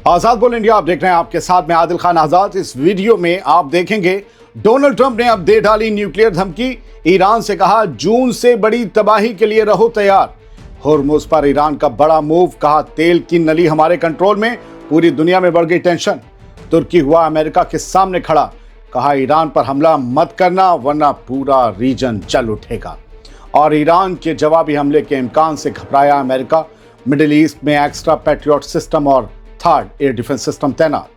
आजाद बोल इंडिया आप देख रहे हैं, आपके साथ में आदिल खान आजाद। इस वीडियो में आप देखेंगे डोनाल्ड ट्रंप ने अब दे डाली न्यूक्लियर धमकी। ईरान से कहा जून से बड़ी तबाही के लिए रहो तैयार। होर्मुज पर ईरान का बड़ा मूव, कहा तेल की नली हमारे कंट्रोल में। पूरी दुनिया में बढ़ गई टेंशन। तुर्की हुआ अमेरिका के सामने खड़ा, कहा ईरान पर हमला मत करना वरना पूरा रीजन जल उठेगा। और ईरान के जवाबी हमले के इम्कान से घबराया अमेरिका। मिडिल ईस्ट में एक्स्ट्रा पैट्रियट सिस्टम और थर्ड एयर डिफेंस सिस्टम तैनात।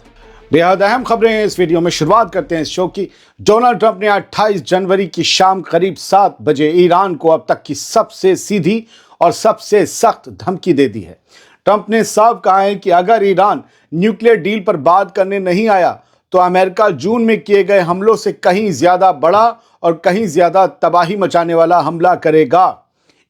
बेहद अहम खबरें इस वीडियो में। शुरुआत करते हैं इस शो की। डोनाल्ड ट्रंप ने 28 जनवरी की शाम करीब 7 बजे ईरान को अब तक की सबसे सीधी और सबसे सख्त धमकी दे दी है। ट्रंप ने साफ कहा है कि अगर ईरान न्यूक्लियर डील पर बात करने नहीं आया तो अमेरिका जून में किए गए हमलों से कहीं ज्यादा बड़ा और कहीं ज्यादा तबाही मचाने वाला हमला करेगा।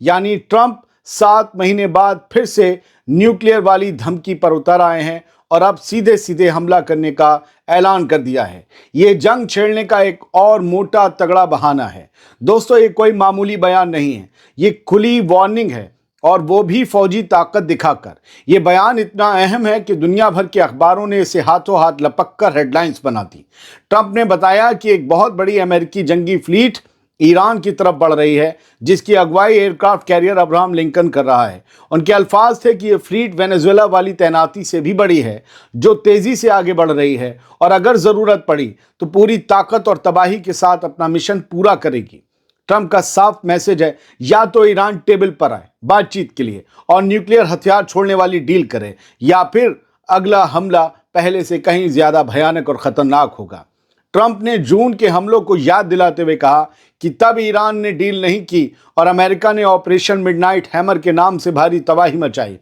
यानी ट्रंप 7 महीने बाद फिर से न्यूक्लियर वाली धमकी पर उतर आए हैं और अब सीधे सीधे हमला करने का ऐलान कर दिया है। ये जंग छेड़ने का एक और मोटा तगड़ा बहाना है। दोस्तों, ये कोई मामूली बयान नहीं है, ये खुली वार्निंग है और वो भी फौजी ताकत दिखाकर। ये बयान इतना अहम है कि दुनिया भर के अखबारों ने इसे हाथों हाथ लपक कर हेडलाइंस बना दी। ट्रंप ने बताया कि एक बहुत बड़ी अमेरिकी जंगी फ्लीट ईरान की तरफ बढ़ रही है, जिसकी अगुवाई एयरक्राफ्ट कैरियर अब्राहम लिंकन कर रहा है। उनके अल्फाज थे कि ये फ्लीट वेनेजुएला वाली तैनाती से भी बड़ी है, जो तेजी से आगे बढ़ रही है और अगर ज़रूरत पड़ी तो पूरी ताकत और तबाही के साथ अपना मिशन पूरा करेगी। ट्रंप का साफ मैसेज है, या तो ईरान टेबल पर आए बातचीत के लिए और न्यूक्लियर हथियार छोड़ने वाली डील करे, या फिर अगला हमला पहले से कहीं ज्यादा भयानक और खतरनाक होगा। ट्रंप ने जून के हमलों को याद दिलाते हुए कहा कि तब ईरान ने डील नहीं की और अमेरिका ने ऑपरेशन मिडनाइट हैमर के नाम से भारी तबाही मचाई।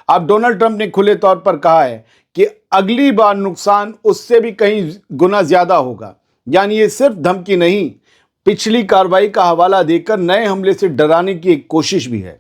अब डोनाल्ड ट्रंप ने खुले तौर पर कहा है कि अगली बार नुकसान उससे भी कहीं गुना ज्यादा होगा। यानी ये सिर्फ धमकी नहीं, पिछली कार्रवाई का हवाला देकर नए हमले से डराने की एक कोशिश भी है।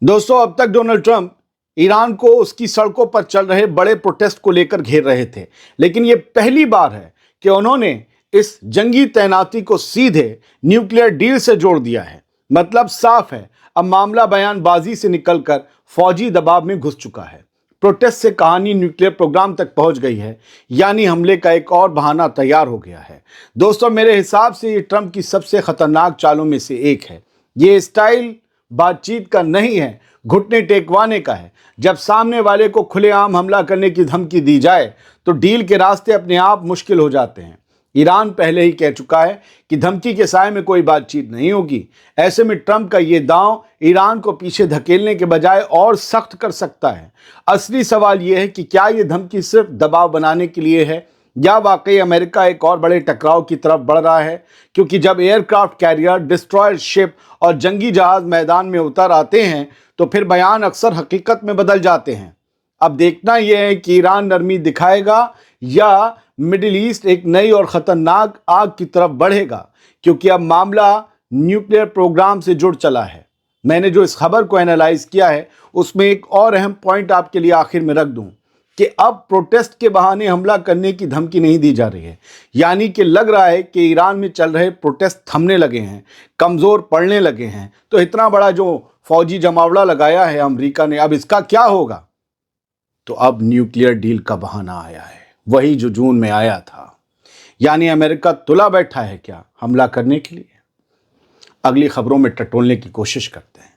दोस्तों, अब तक डोनाल्ड ट्रंप ईरान को उसकी सड़कों पर चल रहे बड़े प्रोटेस्ट को लेकर घेर रहे थे, लेकिन ये पहली बार है कि उन्होंने इस जंगी तैनाती को सीधे न्यूक्लियर डील से जोड़ दिया है। मतलब साफ है, अब मामला बयानबाजी से निकलकर फौजी दबाव में घुस चुका है। प्रोटेस्ट से कहानी न्यूक्लियर प्रोग्राम तक पहुंच गई है, यानी हमले का एक और बहाना तैयार हो गया है। दोस्तों, मेरे हिसाब से ये ट्रंप की सबसे खतरनाक चालों में से एक है। ये स्टाइल बातचीत का नहीं है, घुटने टेकवाने का है। जब सामने वाले को खुलेआम हमला करने की धमकी दी जाए तो डील के रास्ते अपने आप मुश्किल हो जाते हैं। ईरान पहले ही कह चुका है कि धमकी के साए में कोई बातचीत नहीं होगी। ऐसे में ट्रंप का ये दांव ईरान को पीछे धकेलने के बजाय और सख्त कर सकता है। असली सवाल यह है कि क्या ये धमकी सिर्फ दबाव बनाने के लिए है या वाकई अमेरिका एक और बड़े टकराव की तरफ बढ़ रहा है। क्योंकि जब एयरक्राफ्ट कैरियर, डिस्ट्रॉयर शिप और जंगी जहाज मैदान में उतर आते हैं तो फिर बयान अक्सर हकीकत में बदल जाते हैं। अब देखना यह है कि ईरान नरमी दिखाएगा या मिडिल ईस्ट एक नई और खतरनाक आग की तरफ बढ़ेगा, क्योंकि अब मामला न्यूक्लियर प्रोग्राम से जुड़ चला है। मैंने जो इस खबर को एनालाइज किया है उसमें एक और अहम पॉइंट आपके लिए आखिर में रख दूं कि अब प्रोटेस्ट के बहाने हमला करने की धमकी नहीं दी जा रही है। यानी कि लग रहा है कि ईरान में चल रहे प्रोटेस्ट थमने लगे हैं, कमज़ोर पड़ने लगे हैं। तो इतना बड़ा जो फौजी जमावड़ा लगाया है अमेरिका ने, अब इसका क्या होगा? तो अब न्यूक्लियर डील का बहाना आया है, वही जो जून में आया था। यानी अमेरिका तुला बैठा है क्या हमला करने के लिए? अगली खबरों में टटोलने की कोशिश करते हैं।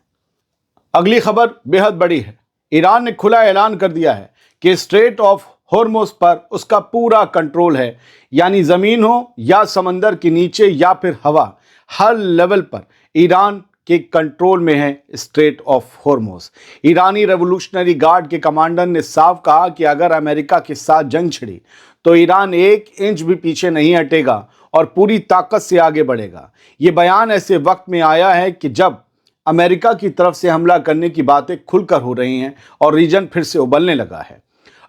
अगली खबर बेहद बड़ी है। ईरान ने खुला ऐलान कर दिया है कि स्ट्रेट ऑफ होर्मुज पर उसका पूरा कंट्रोल है। यानी जमीन हो या समंदर के नीचे या फिर हवा, हर लेवल पर ईरान के कंट्रोल में है straight of Hormuz. Irani revolutionary guard के कमांडर ने साफ कहा कि अगर अमेरिका के साथ जंग छिड़ी तो ईरान 1 इंच भी पीछे नहीं हटेगा और पूरी ताकत से आगे बढ़ेगा। ये बयान ऐसे वक्त में आया है कि जब अमेरिका की तरफ से हमला करने की बातें खुलकर हो रही हैं और रीजन फिर से उबलने लगा है।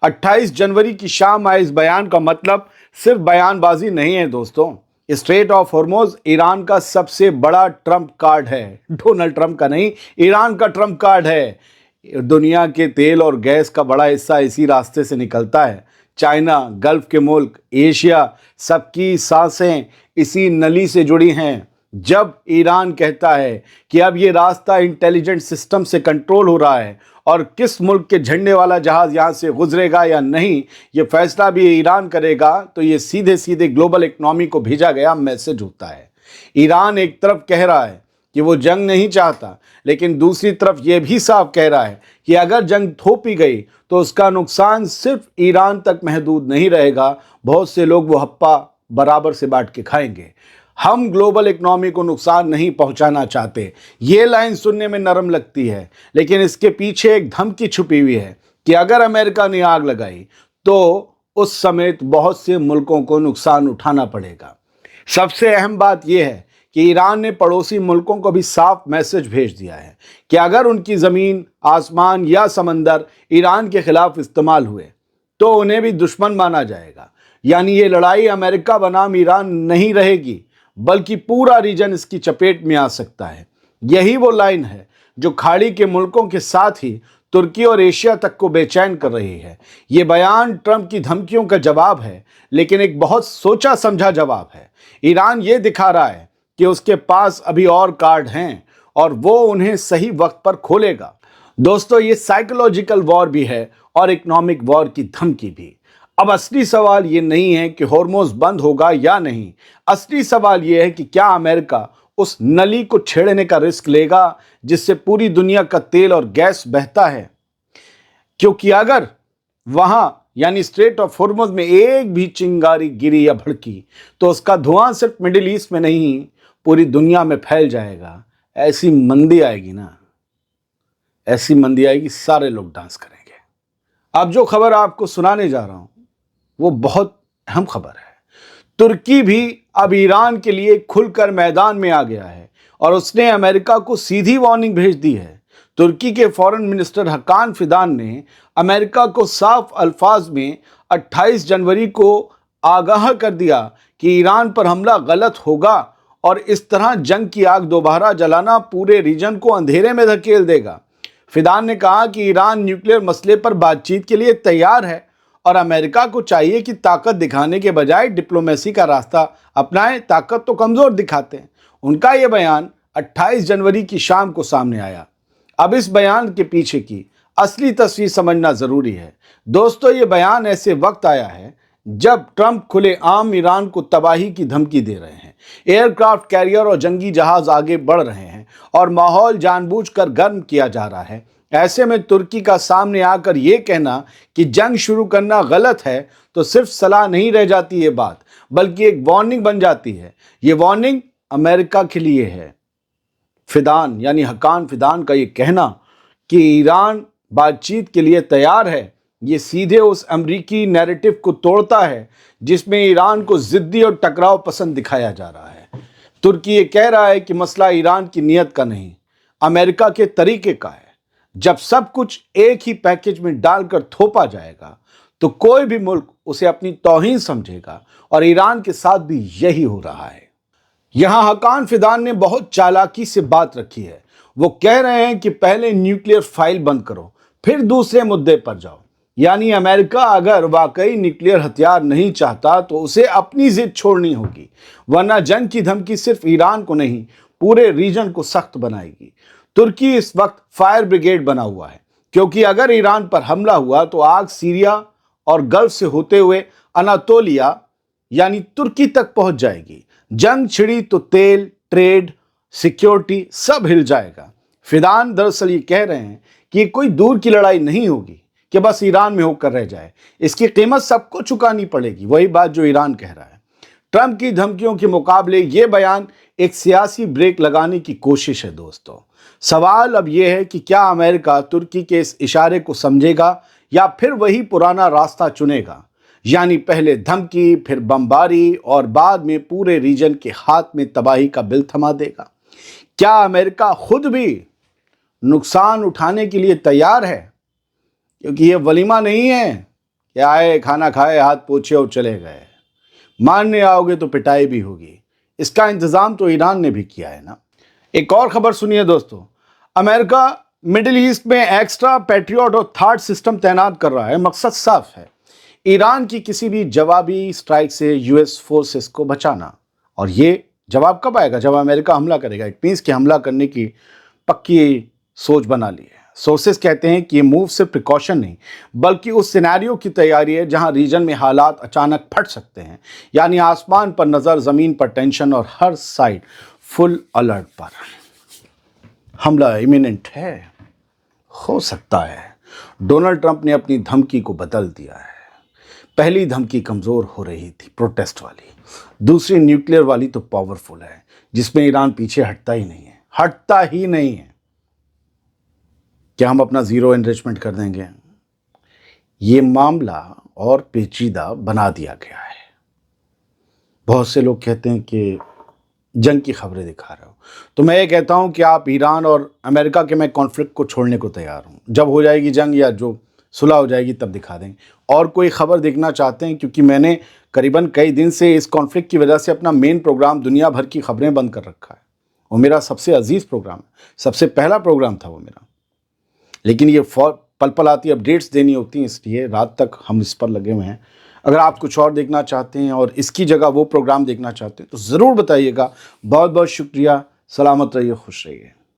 28 जनवरी की शाम आए इस बयान का मतलब सिर्फ बयानबाजी नहीं है दोस्तों। स्ट्रेट ऑफ होर्मुज ईरान का सबसे बड़ा ट्रम्प कार्ड है। डोनाल्ड ट्रंप का नहीं, ईरान का ट्रम्प कार्ड है। दुनिया के तेल और गैस का बड़ा हिस्सा इसी रास्ते से निकलता है। चाइना, गल्फ के मुल्क, एशिया, सबकी सांसें इसी नली से जुड़ी हैं। जब ईरान कहता है कि अब ये रास्ता इंटेलिजेंट सिस्टम से कंट्रोल हो रहा है और किस मुल्क के झंडे वाला जहाज यहाँ से गुजरेगा या नहीं, ये फैसला भी ईरान करेगा। तो ये सीधे सीधे ग्लोबल इकोनॉमी को भेजा गया मैसेज होता है। ईरान एक तरफ कह रहा है कि वो जंग नहीं चाहता, लेकिन दूसरी तरफ ये भी साफ कह रहा है कि अगर जंग थोपी गई तो उसका नुकसान सिर्फ ईरान तक महदूद नहीं रहेगा, बहुत से लोग वो हप्पा बराबर से बांट के खाएंगे। हम ग्लोबल इकोनॉमी को नुकसान नहीं पहुंचाना चाहते। ये लाइन सुनने में नरम लगती है, लेकिन इसके पीछे एक धमकी छुपी हुई है कि अगर अमेरिका ने आग लगाई तो उस समेत बहुत से मुल्कों को नुकसान उठाना पड़ेगा। सबसे अहम बात यह है कि ईरान ने पड़ोसी मुल्कों को भी साफ मैसेज भेज दिया है कि अगर उनकी ज़मीन, आसमान या समंदर ईरान के खिलाफ इस्तेमाल हुए तो उन्हें भी दुश्मन माना जाएगा। यानी ये लड़ाई अमेरिका बनाम ईरान नहीं रहेगी, बल्कि पूरा रीजन इसकी चपेट में आ सकता है। यही वो लाइन है जो खाड़ी के मुल्कों के साथ ही तुर्की और एशिया तक को बेचैन कर रही है। ये बयान ट्रंप की धमकियों का जवाब है, लेकिन एक बहुत सोचा समझा जवाब है। ईरान ये दिखा रहा है कि उसके पास अभी और कार्ड हैं और वो उन्हें सही वक्त पर खोलेगा। दोस्तों, ये साइकोलॉजिकल वॉर भी है और इकोनॉमिक वॉर की धमकी भी। अब असली सवाल ये नहीं है कि हॉर्मोज बंद होगा या नहीं। असली सवाल ये है कि क्या अमेरिका उस नली को छेड़ने का रिस्क लेगा जिससे पूरी दुनिया का तेल और गैस बहता है। क्योंकि अगर वहां यानी स्ट्रेट ऑफ हॉर्मोज में एक भी चिंगारी गिरी या भड़की तो उसका धुआं सिर्फ मिडिल ईस्ट में नहीं, पूरी दुनिया में फैल जाएगा। ऐसी मंदी आएगी ना, ऐसी मंदी आएगी, सारे लोग डांस करेंगे। अब जो खबर आपको सुनाने जा रहा हूं वो बहुत अहम खबर है। तुर्की भी अब ईरान के लिए खुलकर मैदान में आ गया है और उसने अमेरिका को सीधी वार्निंग भेज दी है। तुर्की के फॉरेन मिनिस्टर हकान फिदान ने अमेरिका को साफ अल्फाज में 28 जनवरी को आगाह कर दिया कि ईरान पर हमला गलत होगा और इस तरह जंग की आग दोबारा जलाना पूरे रीजन को अंधेरे में धकेल देगा। फिदान ने कहा कि ईरान न्यूक्लियर मसले पर बातचीत के लिए तैयार है और अमेरिका को चाहिए कि ताकत दिखाने के बजाय डिप्लोमेसी का रास्ता अपनाएं। ताकत तो कमज़ोर दिखाते हैं। उनका ये बयान 28 जनवरी की शाम को सामने आया। अब इस बयान के पीछे की असली तस्वीर समझना ज़रूरी है। दोस्तों, ये बयान ऐसे वक्त आया है जब ट्रंप खुलेआम ईरान को तबाही की धमकी दे रहे हैं। एयरक्राफ्ट कैरियर और जंगी जहाज आगे बढ़ रहे हैं और माहौल जानबूझकर गर्म किया जा रहा है। ऐसे में तुर्की का सामने आकर ये कहना कि जंग शुरू करना गलत है तो सिर्फ सलाह नहीं रह जाती ये बात, बल्कि एक वार्निंग बन जाती है। ये वार्निंग अमेरिका के लिए है। फिदान यानी हकान फिदान का ये कहना कि ईरान बातचीत के लिए तैयार है, ये सीधे उस अमेरिकी नैरेटिव को तोड़ता है जिसमें ईरान को जिद्दी और टकराव पसंद दिखाया जा रहा है। तुर्की ये कह रहा है कि मसला ईरान की नीयत का नहीं, अमेरिका के तरीके का है। जब सब कुछ एक ही पैकेज में डालकर थोपा जाएगा तो कोई भी मुल्क उसे अपनी तौहीन समझेगा और ईरान के साथ भी यही हो रहा है। यहां हकान फिदान ने बहुत चालाकी से बात रखी है। वो कह रहे हैं कि पहले न्यूक्लियर फाइल बंद करो, फिर दूसरे मुद्दे पर जाओ। यानी अमेरिका अगर वाकई न्यूक्लियर हथियार नहीं चाहता तो उसे अपनी जिद छोड़नी होगी, वरना जंग की धमकी सिर्फ ईरान को नहीं पूरे रीजन को सख्त बनाएगी। तुर्की इस वक्त फायर ब्रिगेड बना हुआ है, क्योंकि अगर ईरान पर हमला हुआ तो आग सीरिया और गल्फ से होते हुए अनातोलिया यानी तुर्की तक पहुंच जाएगी। जंग छिड़ी तो तेल, ट्रेड, सिक्योरिटी सब हिल जाएगा। फिदान दरअसल ये कह रहे हैं कि कोई दूर की लड़ाई नहीं होगी कि बस ईरान में होकर रह जाए, इसकी कीमत सबको चुकानी पड़ेगी। वही बात जो ईरान कह रहा है। ट्रंप की धमकियों के मुकाबले ये बयान एक सियासी ब्रेक लगाने की कोशिश है। दोस्तों, सवाल अब यह है कि क्या अमेरिका तुर्की के इस इशारे को समझेगा या फिर वही पुराना रास्ता चुनेगा, यानी पहले धमकी, फिर बमबारी और बाद में पूरे रीजन के हाथ में तबाही का बिल थमा देगा। क्या अमेरिका खुद भी नुकसान उठाने के लिए तैयार है? क्योंकि ये वलीमा नहीं है कि आए, खाना खाए, हाथ पोछे और चले गए। मारने आओगे तो पिटाई भी होगी। इसका इंतजाम तो ईरान ने भी किया है ना। एक और खबर सुनिए दोस्तों, अमेरिका मिडिल ईस्ट में एक्स्ट्रा पैट्रियट और थार्ड सिस्टम तैनात कर रहा है। मकसद साफ है, ईरान की किसी भी जवाबी स्ट्राइक से यूएस फोर्सेस को बचाना। और ये जवाब कब आएगा? जब अमेरिका हमला करेगा। इट मीन्स कि हमला करने की पक्की सोच बना ली है। سورسز کہتے ہیں کہ یہ موو صرف پریکاشن نہیں بلکہ اس سینیریو کی تیاری ہے جہاں ریجن میں حالات اچانک پھٹ سکتے ہیں، یعنی آسمان پر نظر، زمین پر ٹینشن اور ہر سائڈ فل الرٹ پر۔ حملہ ایمیننٹ ہے، ہو سکتا ہے۔ ڈونلڈ ٹرمپ نے اپنی دھمکی کو بدل دیا ہے۔ پہلی دھمکی کمزور ہو رہی تھی، پروٹیسٹ والی، دوسری نیوکلیئر والی تو پاورفل ہے، جس میں ایران پیچھے ہٹتا ہی نہیں ہے۔ کیا ہم اپنا زیرو انریچمنٹ کر دیں گے؟ یہ معاملہ اور پیچیدہ بنا دیا گیا ہے۔ بہت سے لوگ کہتے ہیں کہ جنگ کی خبریں دکھا رہے ہو، تو میں یہ کہتا ہوں کہ آپ ایران اور امریکہ کے میں کانفلکٹ کو چھوڑنے کو تیار ہوں۔ جب ہو جائے گی جنگ یا جو صلح ہو جائے گی تب دکھا دیں گے۔ اور کوئی خبر دیکھنا چاہتے ہیں، کیونکہ میں نے قریباً کئی دن سے اس کانفلکٹ کی وجہ سے اپنا مین پروگرام دنیا بھر کی خبریں بند کر رکھا ہے۔ وہ میرا سب سے عزیز پروگرام ہے، سب سے پہلا پروگرام تھا وہ میرا، لیکن یہ پل پل آتی اپڈیٹس دینی ہوتی ہیں، اس لیے رات تک ہم اس پر لگے ہوئے ہیں۔ اگر آپ کچھ اور دیکھنا چاہتے ہیں اور اس کی جگہ وہ پروگرام دیکھنا چاہتے ہیں تو ضرور بتائیے گا۔ بہت بہت شکریہ، سلامت رہیے، خوش رہیے۔